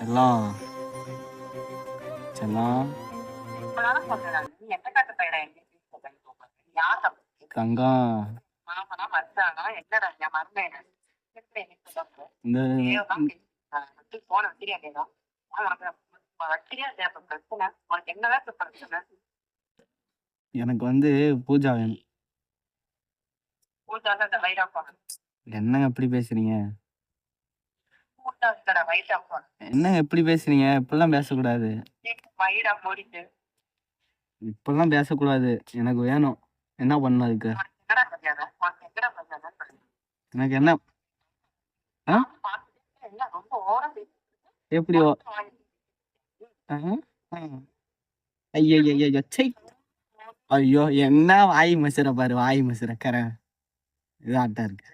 செல்லம் செல்லம் தங்கம் எனக்கு வந்து பூஜா வேணும். என்னங்க எப்படி பேசுறீங்க? என்னங்க எப்படி பேசுறீங்க? இப்பெல்லாம் பேசக்கூடாது. இப்பெல்லாம் பேசக்கூடாது. எனக்கு வேணும். என்ன பண்ணணும் அதுக்கு? எனக்கு என்ன எப்படி ஐயோ ஐயோ என்ன வாய் மசுற பாரு, வாய் மசுற கர இதாட்டா இருக்கு.